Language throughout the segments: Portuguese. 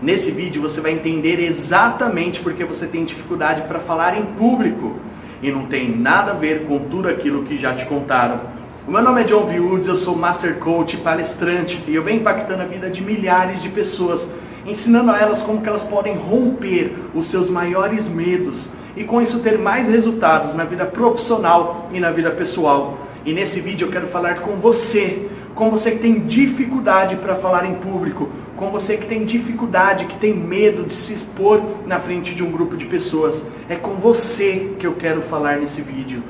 Nesse vídeo você vai entender exatamente porque você tem dificuldade para falar em público e não tem nada a ver com tudo aquilo que já te contaram. O meu nome é John Viúdes, eu sou Master Coach e palestrante e eu venho impactando a vida de milhares de pessoas, ensinando a elas como que elas podem romper os seus maiores medos e com isso ter mais resultados na vida profissional e na vida pessoal. E nesse vídeo eu quero falar com você que tem dificuldade para falar em público, com você que tem dificuldade, que tem medo de se expor na frente de um grupo de pessoas. É com você que eu quero falar nesse vídeo.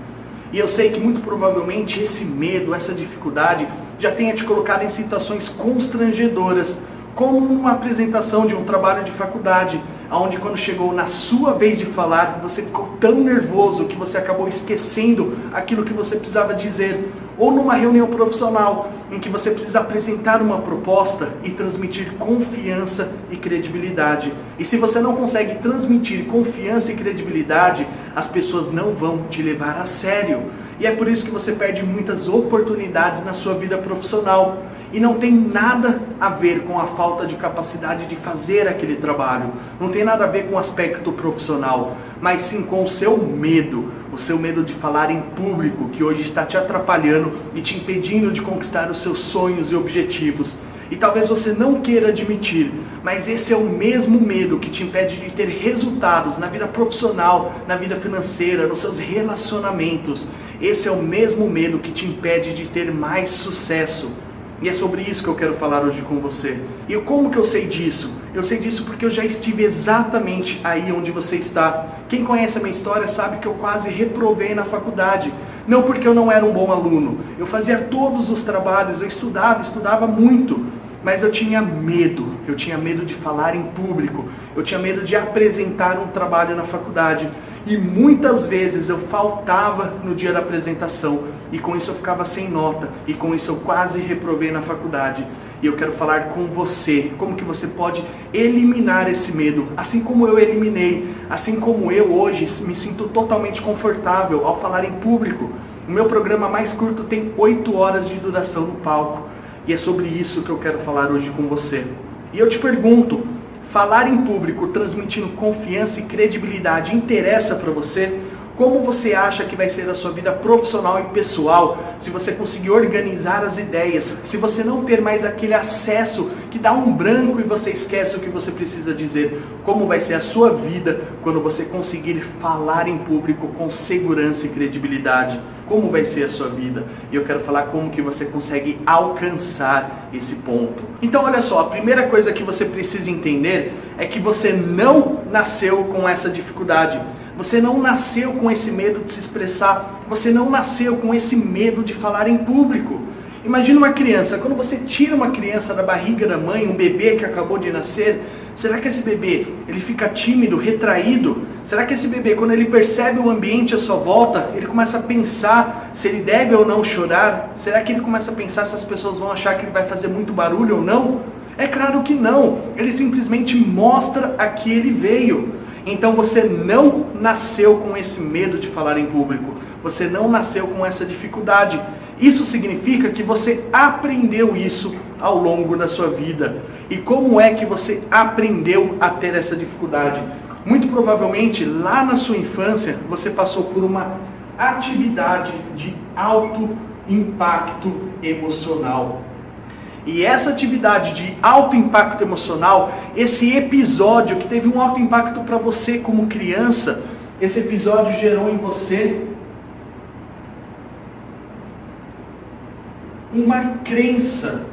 E eu sei que muito provavelmente esse medo, essa dificuldade já tenha te colocado em situações constrangedoras, como uma apresentação de um trabalho de faculdade, onde quando chegou na sua vez de falar, você ficou tão nervoso que você acabou esquecendo aquilo que você precisava dizer. Ou numa reunião profissional, em que você precisa apresentar uma proposta e transmitir confiança e credibilidade. E se você não consegue transmitir confiança e credibilidade, as pessoas não vão te levar a sério. E é por isso que você perde muitas oportunidades na sua vida profissional. E não tem nada a ver com a falta de capacidade de fazer aquele trabalho. Não tem nada a ver com o aspecto profissional, mas sim com o seu medo de falar em público, que hoje está te atrapalhando e te impedindo de conquistar os seus sonhos e objetivos. E talvez você não queira admitir, mas esse é o mesmo medo que te impede de ter resultados na vida profissional, na vida financeira, nos seus relacionamentos. Esse é o mesmo medo que te impede de ter mais sucesso. E é sobre isso que eu quero falar hoje com você. E como que eu sei disso? Eu sei disso porque eu já estive exatamente aí onde você está. Quem conhece a minha história sabe que eu quase reprovei na faculdade. Não porque eu não era um bom aluno. Eu fazia todos os trabalhos, eu estudava muito. Mas eu tinha medo de falar em público. Eu tinha medo de apresentar um trabalho na faculdade. E muitas vezes eu faltava no dia da apresentação e com isso eu ficava sem nota e com isso eu quase reprovei na faculdade. E eu quero falar com você, como que você pode eliminar esse medo, assim como eu eliminei, assim como eu hoje me sinto totalmente confortável ao falar em público. O meu programa mais curto tem 8 horas de duração no palco e é sobre isso que eu quero falar hoje com você. E eu te pergunto, falar em público, transmitindo confiança e credibilidade, interessa para você? Como você acha que vai ser a sua vida profissional e pessoal se você conseguir organizar as ideias, se você não ter mais aquele acesso que dá um branco e você esquece o que você precisa dizer? Como vai ser a sua vida quando você conseguir falar em público com segurança e credibilidade? Como vai ser a sua vida? E eu quero falar como que você consegue alcançar esse ponto. Então olha só, a primeira coisa que você precisa entender é que você não nasceu com essa dificuldade. Você não nasceu com esse medo de se expressar. Você não nasceu com esse medo de falar em público. Imagina uma criança, quando você tira uma criança da barriga da mãe, um bebê que acabou de nascer, será que esse bebê, ele fica tímido, retraído? Será que esse bebê, quando ele percebe o ambiente à sua volta, ele começa a pensar se ele deve ou não chorar? Será que ele começa a pensar se as pessoas vão achar que ele vai fazer muito barulho ou não? É claro que não. Ele simplesmente mostra a que ele veio. Então você não nasceu com esse medo de falar em público. Você não nasceu com essa dificuldade. Isso significa que você aprendeu isso ao longo da sua vida. E como é que você aprendeu a ter essa dificuldade? Muito provavelmente, lá na sua infância, você passou por uma atividade de alto impacto emocional. E essa atividade de alto impacto emocional, esse episódio que teve um alto impacto para você como criança, esse episódio gerou em você uma crença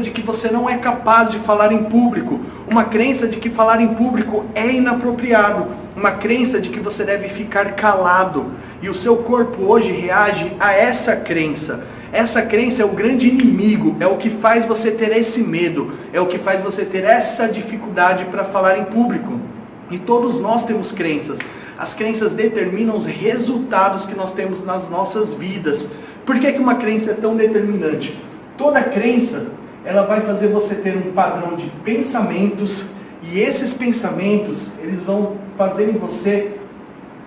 de que você não é capaz de falar em público, uma crença de que falar em público é inapropriado, uma crença de que você deve ficar calado. E o seu corpo hoje reage a essa crença. Essa crença é o grande inimigo, é o que faz você ter esse medo, é o que faz você ter essa dificuldade para falar em público. E todos nós temos crenças. As crenças determinam os resultados que nós temos nas nossas vidas. Por que uma crença é tão determinante? Toda crença, ela vai fazer você ter um padrão de pensamentos, e esses pensamentos, eles vão fazer em você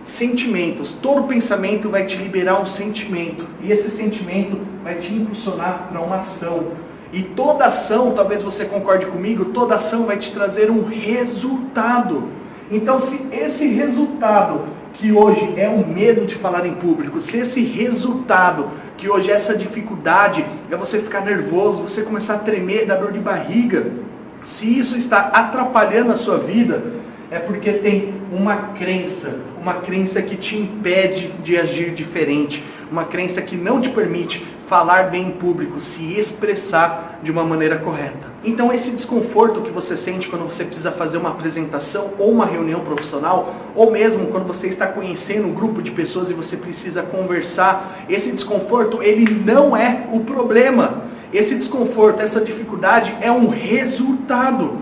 sentimentos. Todo pensamento vai te liberar um sentimento, e esse sentimento vai te impulsionar para uma ação. E toda ação, talvez você concorde comigo, toda ação vai te trazer um resultado. Então, se esse resultado, que hoje é o medo de falar em público, se esse resultado, que hoje é essa dificuldade, é você ficar nervoso, você começar a tremer, dar dor de barriga, se isso está atrapalhando a sua vida, é porque tem uma crença que te impede de agir diferente, uma crença que não te permite falar bem em público, se expressar de uma maneira correta. Então esse desconforto que você sente quando você precisa fazer uma apresentação ou uma reunião profissional, ou mesmo quando você está conhecendo um grupo de pessoas e você precisa conversar, esse desconforto, ele não é o problema. Esse desconforto, essa dificuldade é um resultado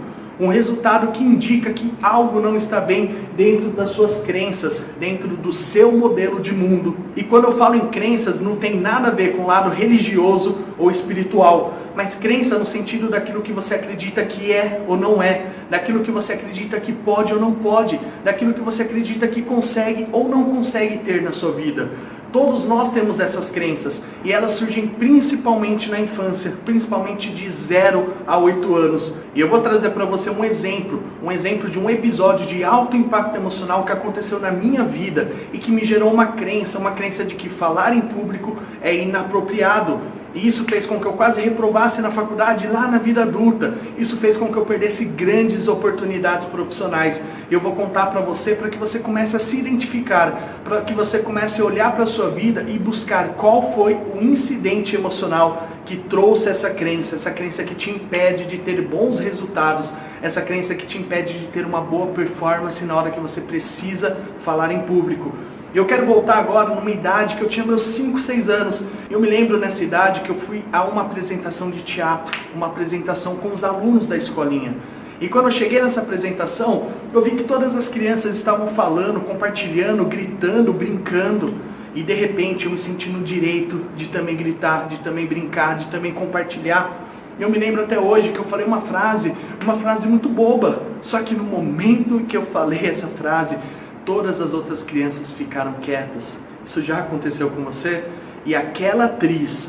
que indica que algo não está bem dentro das suas crenças, dentro do seu modelo de mundo. E quando eu falo em crenças, não tem nada a ver com o lado religioso ou espiritual, mas crença no sentido daquilo que você acredita que é ou não é, daquilo que você acredita que pode ou não pode, daquilo que você acredita que consegue ou não consegue ter na sua vida. Todos nós temos essas crenças e elas surgem principalmente na infância, principalmente de 0 a 8 anos. E eu vou trazer para você um exemplo de um episódio de alto impacto emocional que aconteceu na minha vida e que me gerou uma crença de que falar em público é inapropriado. E isso fez com que eu quase reprovasse na faculdade lá na vida adulta. Isso fez com que eu perdesse grandes oportunidades profissionais. Eu vou contar para que você comece a se identificar, para que você comece a olhar para a sua vida e buscar qual foi o incidente emocional que trouxe essa crença que te impede de ter bons resultados, essa crença que te impede de ter uma boa performance na hora que você precisa falar em público. Eu quero voltar agora numa idade que eu tinha meus 5, 6 anos. Eu me lembro nessa idade que eu fui a uma apresentação de teatro, uma apresentação com os alunos da escolinha. E quando eu cheguei nessa apresentação, eu vi que todas as crianças estavam falando, compartilhando, gritando, brincando. E de repente eu me senti no direito de também gritar, de também brincar, de também compartilhar. Eu me lembro até hoje que eu falei uma frase muito boba. Só que no momento que eu falei essa frase, todas as outras crianças ficaram quietas. Isso já aconteceu com você? E aquela atriz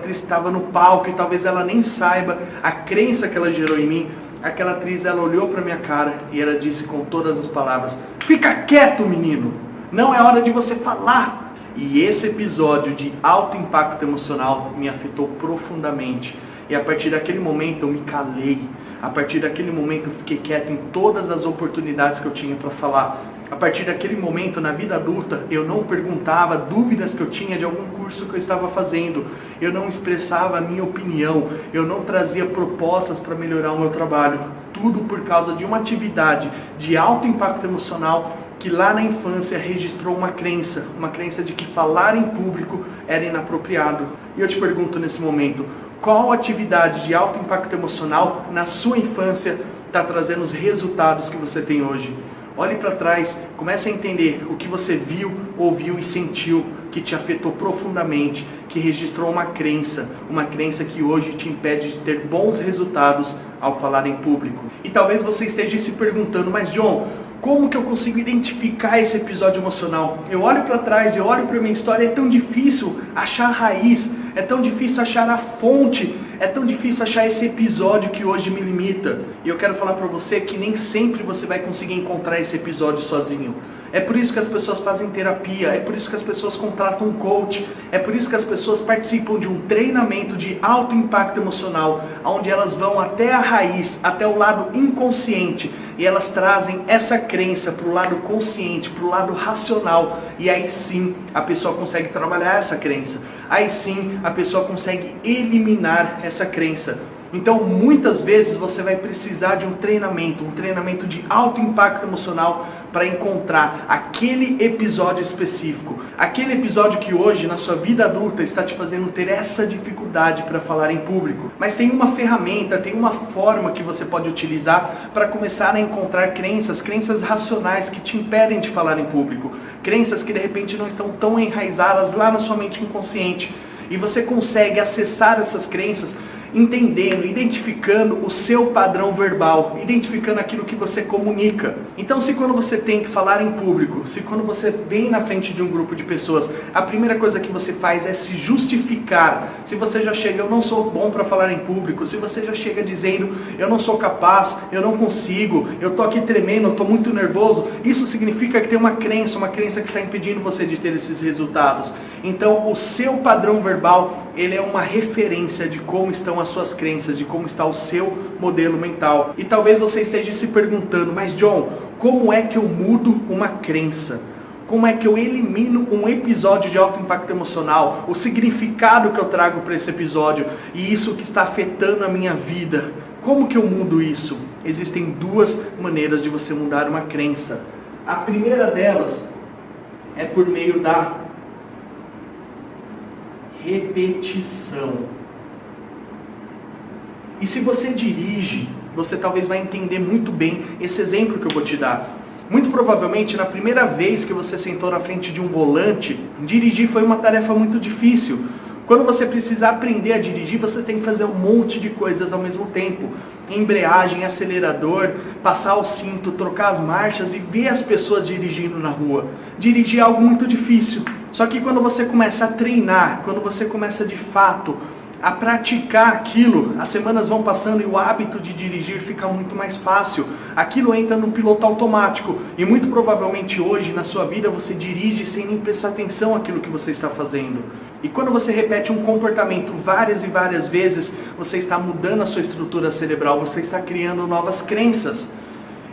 estava no palco e talvez ela nem saiba a crença que ela gerou em mim. Aquela atriz, ela olhou para minha cara e ela disse com todas as palavras: "Fica quieto, menino! Não é hora de você falar!" E esse episódio de alto impacto emocional me afetou profundamente. E a partir daquele momento eu me calei. A partir daquele momento eu fiquei quieto em todas as oportunidades que eu tinha para falar. A partir daquele momento, na vida adulta, eu não perguntava dúvidas que eu tinha de algum curso que eu estava fazendo. Eu não expressava a minha opinião. Eu não trazia propostas para melhorar o meu trabalho. Tudo por causa de uma atividade de alto impacto emocional que lá na infância registrou uma crença de que falar em público era inapropriado. E eu te pergunto nesse momento, qual atividade de alto impacto emocional na sua infância está trazendo os resultados que você tem hoje? Olhe para trás, comece a entender o que você viu, ouviu e sentiu que te afetou profundamente, que registrou uma crença que hoje te impede de ter bons resultados ao falar em público. E talvez você esteja se perguntando, mas John, como que eu consigo identificar esse episódio emocional? Eu olho para trás, eu olho para minha história, é tão difícil achar a raiz, é tão difícil achar a fonte, é tão difícil achar esse episódio que hoje me limita. E eu quero falar para você que nem sempre você vai conseguir encontrar esse episódio sozinho. É por isso que as pessoas fazem terapia, é por isso que as pessoas contratam um coach, é por isso que as pessoas participam de um treinamento de alto impacto emocional, onde elas vão até a raiz, até o lado inconsciente, e elas trazem essa crença para o lado consciente, para o lado racional, e aí sim a pessoa consegue trabalhar essa crença, aí sim a pessoa consegue eliminar essa crença. Então, muitas vezes você vai precisar de um treinamento de alto impacto emocional para encontrar aquele episódio específico. Aquele episódio que hoje, na sua vida adulta, está te fazendo ter essa dificuldade para falar em público. Mas tem uma ferramenta, tem uma forma que você pode utilizar para começar a encontrar crenças racionais que te impedem de falar em público. Crenças que de repente não estão tão enraizadas lá na sua mente inconsciente. E você consegue acessar essas crenças entendendo, identificando o seu padrão verbal, identificando aquilo que você comunica. Então, se quando você tem que falar em público, se quando você vem na frente de um grupo de pessoas, a primeira coisa que você faz é se justificar. Se você já chega, eu não sou bom para falar em público, se você já chega dizendo, eu não sou capaz, eu não consigo, eu tô aqui tremendo, eu tô muito nervoso, isso significa que tem uma crença que está impedindo você de ter esses resultados. Então, o seu padrão verbal, ele é uma referência de como estão as suas crenças, de como está o seu modelo mental. E talvez você esteja se perguntando, mas John, como é que eu mudo uma crença? Como é que eu elimino um episódio de alto impacto emocional? O significado que eu trago para esse episódio e isso que está afetando a minha vida. Como que eu mudo isso? Existem duas maneiras de você mudar uma crença. A primeira delas é por meio da repetição. E se você dirige, você talvez vai entender muito bem esse exemplo que eu vou te dar. Muito provavelmente, na primeira vez que você sentou na frente de um volante, dirigir foi uma tarefa muito difícil. Quando você precisa aprender a dirigir, você tem que fazer um monte de coisas ao mesmo tempo. Embreagem, acelerador, passar o cinto, trocar as marchas e ver as pessoas dirigindo na rua. Dirigir é algo muito difícil. Só que quando você começa a treinar, quando você começa de fato a praticar aquilo, as semanas vão passando e o hábito de dirigir fica muito mais fácil. Aquilo entra no piloto automático e muito provavelmente hoje na sua vida você dirige sem nem prestar atenção àquilo que você está fazendo. E quando você repete um comportamento várias e várias vezes, você está mudando a sua estrutura cerebral, você está criando novas crenças.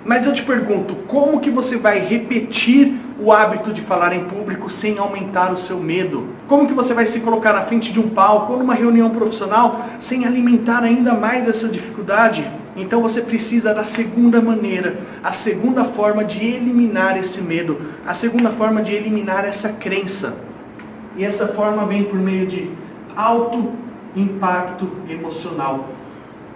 Mas eu te pergunto, como que você vai repetir o hábito de falar em público sem aumentar o seu medo? Como que você vai se colocar na frente de um palco ou numa reunião profissional sem alimentar ainda mais essa dificuldade? Então você precisa da segunda maneira, a segunda forma de eliminar esse medo, a segunda forma de eliminar essa crença. E essa forma vem por meio de alto impacto emocional.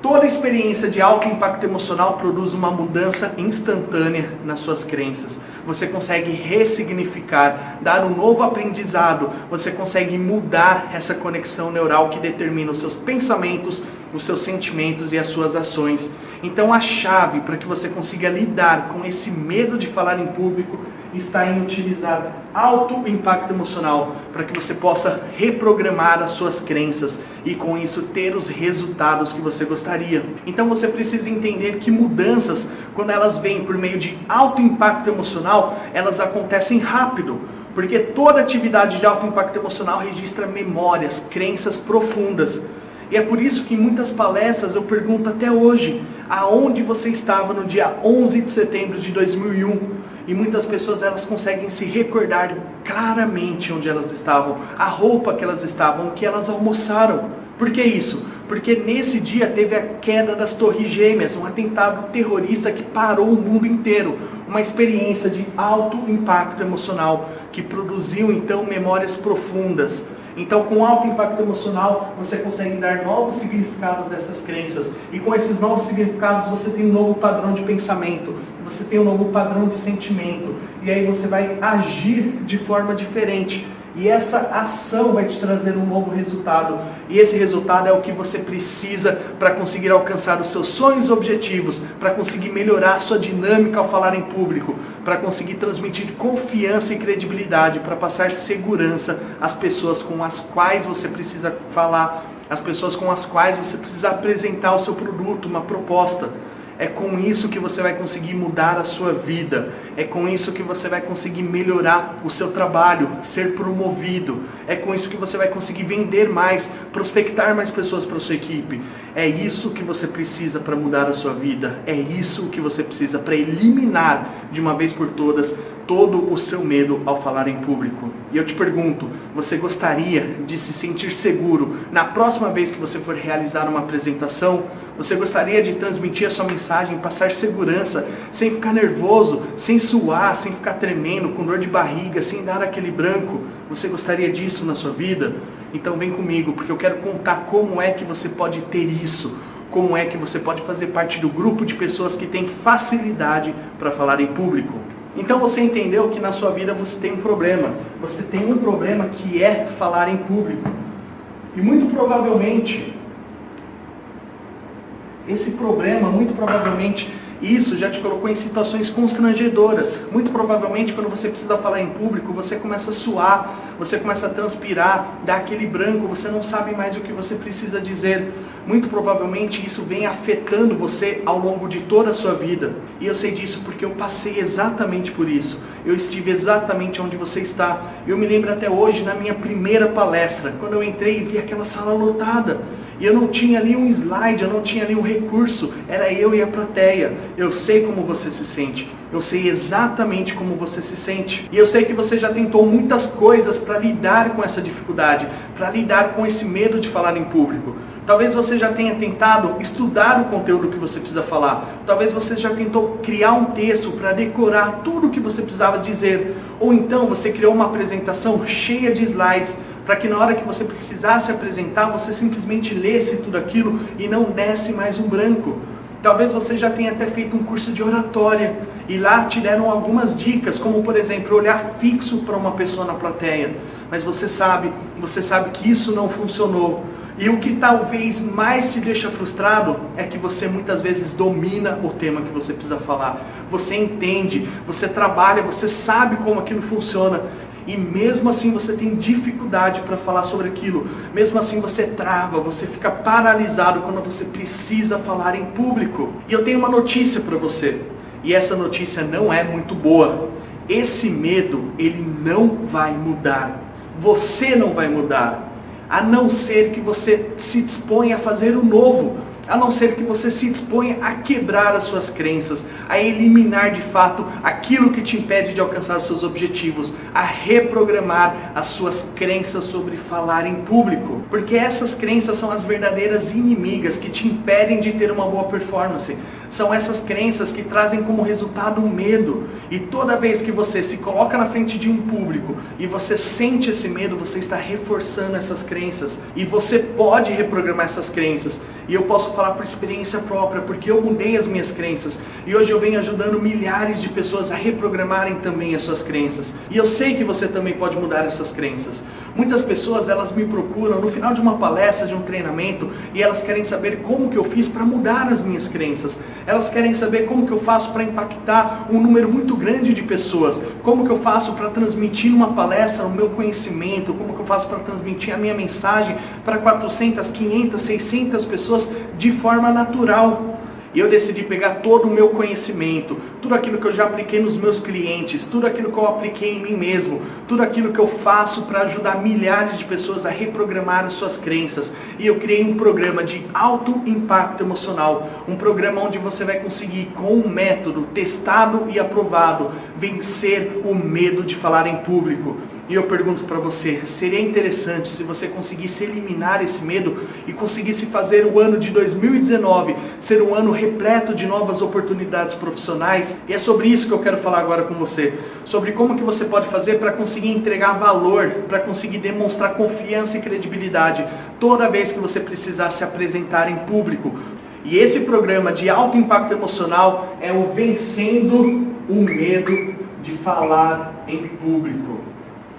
Toda experiência de alto impacto emocional produz uma mudança instantânea nas suas crenças. Você consegue ressignificar, dar um novo aprendizado, você consegue mudar essa conexão neural que determina os seus pensamentos, os seus sentimentos e as suas ações. Então a chave para que você consiga lidar com esse medo de falar em público está em utilizar alto impacto emocional para que você possa reprogramar as suas crenças e com isso ter os resultados que você gostaria. Então você precisa entender que mudanças, quando elas vêm por meio de alto impacto emocional, elas acontecem rápido, porque toda atividade de alto impacto emocional registra memórias, crenças profundas. E é por isso que em muitas palestras eu pergunto até hoje, aonde você estava no dia 11 de setembro de 2001? E muitas pessoas elas conseguem se recordar claramente onde elas estavam, a roupa que elas estavam, o que elas almoçaram. Por que isso? Porque nesse dia teve a queda das Torres Gêmeas, um atentado terrorista que parou o mundo inteiro. Uma experiência de alto impacto emocional que produziu então memórias profundas. Então, com alto impacto emocional, você consegue dar novos significados a essas crenças. E com esses novos significados, você tem um novo padrão de pensamento. Você tem um novo padrão de sentimento. E aí você vai agir de forma diferente. E essa ação vai te trazer um novo resultado. E esse resultado é o que você precisa para conseguir alcançar os seus sonhos e objetivos, para conseguir melhorar a sua dinâmica ao falar em público, para conseguir transmitir confiança e credibilidade, para passar segurança às pessoas com as quais você precisa falar, às pessoas com as quais você precisa apresentar o seu produto, uma proposta. É com isso que você vai conseguir mudar a sua vida. É com isso que você vai conseguir melhorar o seu trabalho, ser promovido. É com isso que você vai conseguir vender mais, prospectar mais pessoas para a sua equipe. É isso que você precisa para mudar a sua vida. É isso que você precisa para eliminar de uma vez por todas todo o seu medo ao falar em público. E eu te pergunto, você gostaria de se sentir seguro na próxima vez que você for realizar uma apresentação? Você gostaria de transmitir a sua mensagem, passar segurança, sem ficar nervoso, sem suar, sem ficar tremendo, com dor de barriga, sem dar aquele branco? Você gostaria disso na sua vida? Então vem comigo, porque eu quero contar como é que você pode ter isso. Como é que você pode fazer parte do grupo de pessoas que tem facilidade para falar em público. Então você entendeu que na sua vida você tem um problema. Você tem um problema que é falar em público. E muito provavelmente Esse problema, muito provavelmente, isso já te colocou em situações constrangedoras. Muito provavelmente, quando você precisa falar em público, você começa a suar, você começa a transpirar, dá aquele branco, você não sabe mais o que você precisa dizer. Muito provavelmente isso vem afetando você ao longo de toda a sua vida. E eu sei disso porque eu passei exatamente por isso. Eu estive exatamente onde você está. Eu me lembro até hoje, na minha primeira palestra, quando eu entrei e vi aquela sala lotada. E eu não tinha ali um slide, eu não tinha ali um recurso, era eu e a plateia. Eu sei como você se sente, eu sei exatamente como você se sente. E eu sei que você já tentou muitas coisas para lidar com essa dificuldade, para lidar com esse medo de falar em público. Talvez você já tenha tentado estudar o conteúdo que você precisa falar. Talvez você já tentou criar um texto para decorar tudo o que você precisava dizer. Ou então você criou uma apresentação cheia de slides, para que na hora que você precisasse apresentar, você simplesmente lesse tudo aquilo e não desse mais um branco. Talvez você já tenha até feito um curso de oratória e lá te deram algumas dicas, como por exemplo, olhar fixo para uma pessoa na plateia. Mas você sabe que isso não funcionou. E o que talvez mais te deixa frustrado é que você muitas vezes domina o tema que você precisa falar. Você entende, você trabalha, você sabe como aquilo funciona. E mesmo assim você tem dificuldade para falar sobre aquilo. Mesmo assim você trava, você fica paralisado quando você precisa falar em público. E eu tenho uma notícia para você. E essa notícia não é muito boa. Esse medo, ele não vai mudar. Você não vai mudar. A não ser que você se disponha a fazer o novo. A não ser que você se disponha a quebrar as suas crenças, a eliminar de fato aquilo que te impede de alcançar os seus objetivos, a reprogramar as suas crenças sobre falar em público. Porque essas crenças são as verdadeiras inimigas que te impedem de ter uma boa performance. São essas crenças que trazem como resultado um medo. E toda vez que você se coloca na frente de um público e você sente esse medo, você está reforçando essas crenças. E você pode reprogramar essas crenças. E eu posso falar por experiência própria, porque eu mudei as minhas crenças. E hoje eu venho ajudando milhares de pessoas a reprogramarem também as suas crenças. E eu sei que você também pode mudar essas crenças. Muitas pessoas, elas me procuram no final de uma palestra, de um treinamento, e elas querem saber como que eu fiz para mudar as minhas crenças. Elas querem saber como que eu faço para impactar um número muito grande de pessoas. Como que eu faço para transmitir numa palestra o meu conhecimento. Como que eu faço para transmitir a minha mensagem para 400, 500, 600 pessoas de forma natural. E eu decidi pegar todo o meu conhecimento, tudo aquilo que eu já apliquei nos meus clientes, tudo aquilo que eu apliquei em mim mesmo, tudo aquilo que eu faço para ajudar milhares de pessoas a reprogramar as suas crenças. E eu criei um programa de alto impacto emocional, um programa onde você vai conseguir, com um método testado e aprovado, vencer o medo de falar em público. E eu pergunto para você, seria interessante se você conseguisse eliminar esse medo e conseguisse fazer o ano de 2019 ser um ano repleto de novas oportunidades profissionais? E é sobre isso que eu quero falar agora com você. Sobre como que você pode fazer para conseguir entregar valor, para conseguir demonstrar confiança e credibilidade toda vez que você precisar se apresentar em público. E esse programa de alto impacto emocional é o Vencendo o Medo de Falar em Público.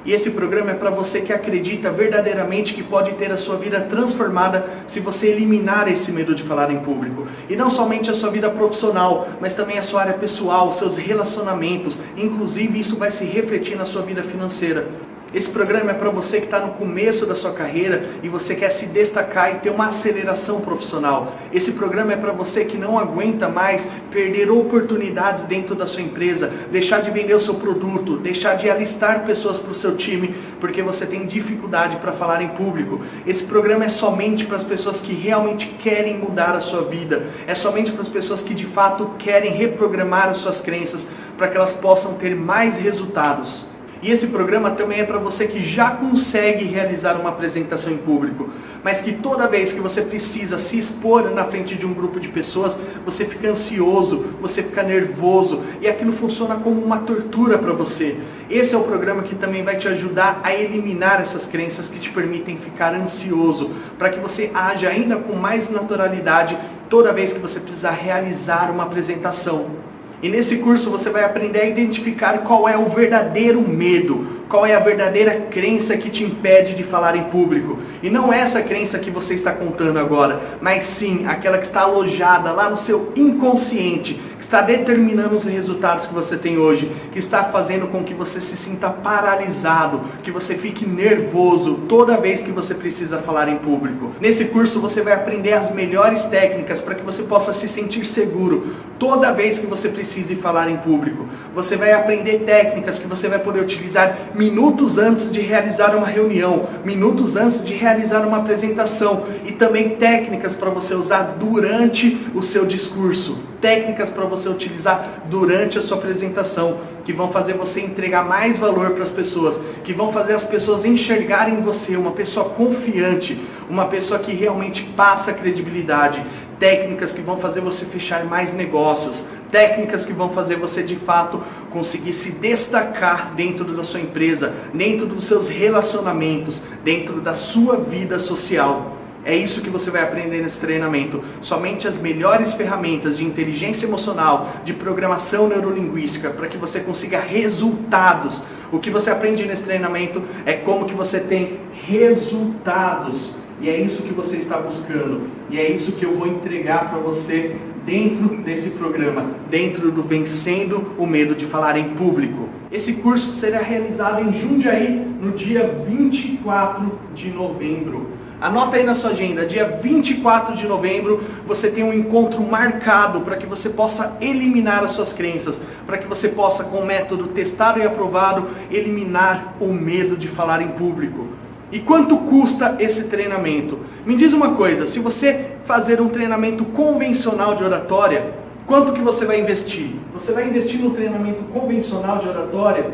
E esse programa é para você que acredita verdadeiramente que pode ter a sua vida transformada se você eliminar esse medo de falar em público. E não somente a sua vida profissional, mas também a sua área pessoal, os seus relacionamentos. Inclusive isso vai se refletir na sua vida financeira. Esse programa é para você que está no começo da sua carreira e você quer se destacar e ter uma aceleração profissional. Esse programa é para você que não aguenta mais perder oportunidades dentro da sua empresa, deixar de vender o seu produto, deixar de alistar pessoas para o seu time, porque você tem dificuldade para falar em público. Esse programa é somente para as pessoas que realmente querem mudar a sua vida. É somente para as pessoas que de fato querem reprogramar as suas crenças para que elas possam ter mais resultados. E esse programa também é para você que já consegue realizar uma apresentação em público, mas que toda vez que você precisa se expor na frente de um grupo de pessoas, você fica ansioso, você fica nervoso e aquilo funciona como uma tortura para você. Esse é o programa que também vai te ajudar a eliminar essas crenças que te permitem ficar ansioso, para que você haja ainda com mais naturalidade toda vez que você precisar realizar uma apresentação. E nesse curso você vai aprender a identificar qual é o verdadeiro medo, qual é a verdadeira crença que te impede de falar em público. E não é essa crença que você está contando agora, mas sim aquela que está alojada lá no seu inconsciente, que está determinando os resultados que você tem hoje, que está fazendo com que você se sinta paralisado, que você fique nervoso toda vez que você precisa falar em público. Nesse curso você vai aprender as melhores técnicas para que você possa se sentir seguro toda vez que você precise falar em público. Você vai aprender técnicas que você vai poder utilizar minutos antes de realizar uma reunião, minutos antes de realizar uma apresentação, e também técnicas para você usar durante o seu discurso, técnicas para você utilizar durante a sua apresentação, que vão fazer você entregar mais valor para as pessoas, que vão fazer as pessoas enxergarem em você uma pessoa confiante, uma pessoa que realmente passa credibilidade, técnicas que vão fazer você fechar mais negócios, técnicas que vão fazer você de fato conseguir se destacar dentro da sua empresa, dentro dos seus relacionamentos, dentro da sua vida social. É isso que você vai aprender nesse treinamento. Somente as melhores ferramentas de inteligência emocional, de programação neurolinguística, para que você consiga resultados. O que você aprende nesse treinamento é como que você tem resultados. E é isso que você está buscando. E é isso que eu vou entregar para você dentro desse programa, dentro do Vencendo o Medo de Falar em Público. Esse curso será realizado em Jundiaí no dia 24 de novembro. Anota aí na sua agenda, dia 24 de novembro, você tem um encontro marcado para que você possa eliminar as suas crenças, para que você possa, com o método testado e aprovado, eliminar o medo de falar em público. E quanto custa esse treinamento? Me diz uma coisa, se você fazer um treinamento convencional de oratória, quanto que você vai investir? Você vai investir no treinamento convencional de oratória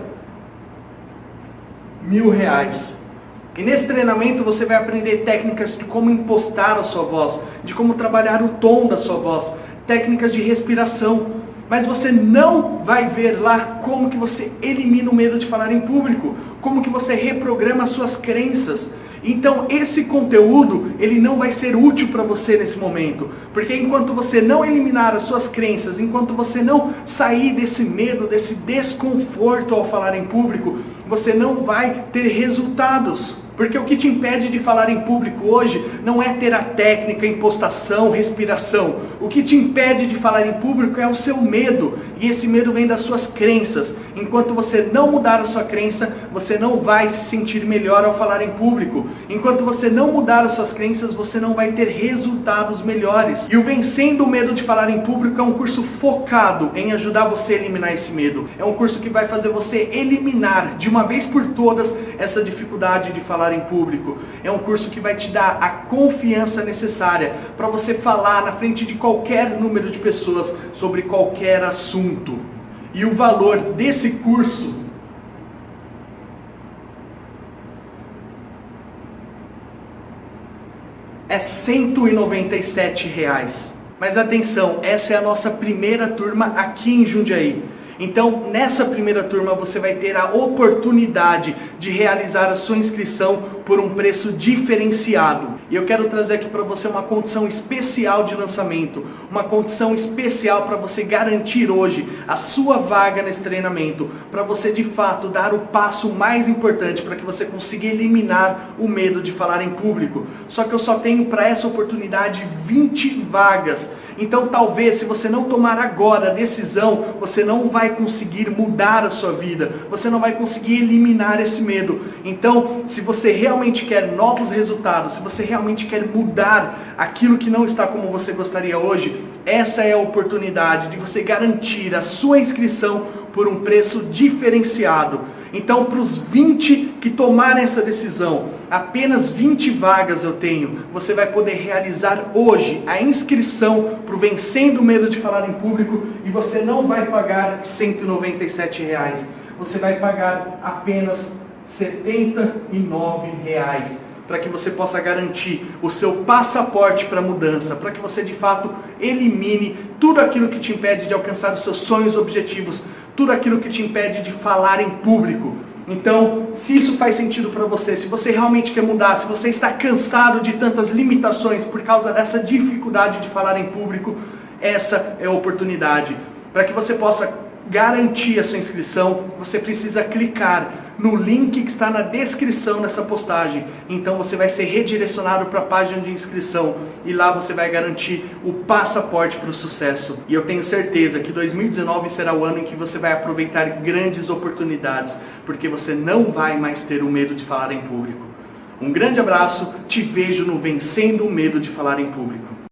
R$1.000. E nesse treinamento você vai aprender técnicas de como impostar a sua voz, de como trabalhar o tom da sua voz, técnicas de respiração. Mas você não vai ver lá como que você elimina o medo de falar em público, como que você reprograma as suas crenças. Então esse conteúdo, ele não vai ser útil para você nesse momento, porque enquanto você não eliminar as suas crenças, enquanto você não sair desse medo, desse desconforto ao falar em público, você não vai ter resultados. Porque o que te impede de falar em público hoje não é ter a técnica, impostação, respiração. O que te impede de falar em público é o seu medo. E esse medo vem das suas crenças. Enquanto você não mudar a sua crença, você não vai se sentir melhor ao falar em público. Enquanto você não mudar as suas crenças, você não vai ter resultados melhores. E o Vencendo o Medo de Falar em Público é um curso focado em ajudar você a eliminar esse medo. É um curso que vai fazer você eliminar de uma vez por todas essa dificuldade de falar em público. É um curso que vai te dar a confiança necessária para você falar na frente de qualquer número de pessoas sobre qualquer assunto. E o valor desse curso é R$197. Mas atenção, essa é a nossa primeira turma aqui em Jundiaí. Então, nessa primeira turma, você vai ter a oportunidade de realizar a sua inscrição por um preço diferenciado. E eu quero trazer aqui para você uma condição especial de lançamento, uma condição especial para você garantir hoje a sua vaga nesse treinamento, para você de fato dar o passo mais importante para que você consiga eliminar o medo de falar em público. Só que eu só tenho para essa oportunidade 20 vagas. Então talvez, se você não tomar agora a decisão, você não vai conseguir mudar a sua vida, você não vai conseguir eliminar esse medo. Então, se você realmente quer novos resultados, se você realmente quer mudar aquilo que não está como você gostaria hoje, essa é a oportunidade de você garantir a sua inscrição por um preço diferenciado. Então, para os 20 que tomarem essa decisão, apenas 20 vagas eu tenho. Você vai poder realizar hoje a inscrição para o Vencendo o Medo de Falar em Público e você não vai pagar R$197. Você vai pagar apenas R$79 para que você possa garantir o seu passaporte para a mudança, para que você de fato elimine tudo aquilo que te impede de alcançar os seus sonhos e objetivos, tudo aquilo que te impede de falar em público. Então, se isso faz sentido para você, se você realmente quer mudar, se você está cansado de tantas limitações por causa dessa dificuldade de falar em público, essa é a oportunidade para que você possa garantir a sua inscrição, você precisa clicar no link que está na descrição dessa postagem. Então você vai ser redirecionado para a página de inscrição e lá você vai garantir o passaporte para o sucesso. E eu tenho certeza que 2019 será o ano em que você vai aproveitar grandes oportunidades, porque você não vai mais ter o medo de falar em público. Um grande abraço, te vejo no Vencendo o Medo de Falar em Público.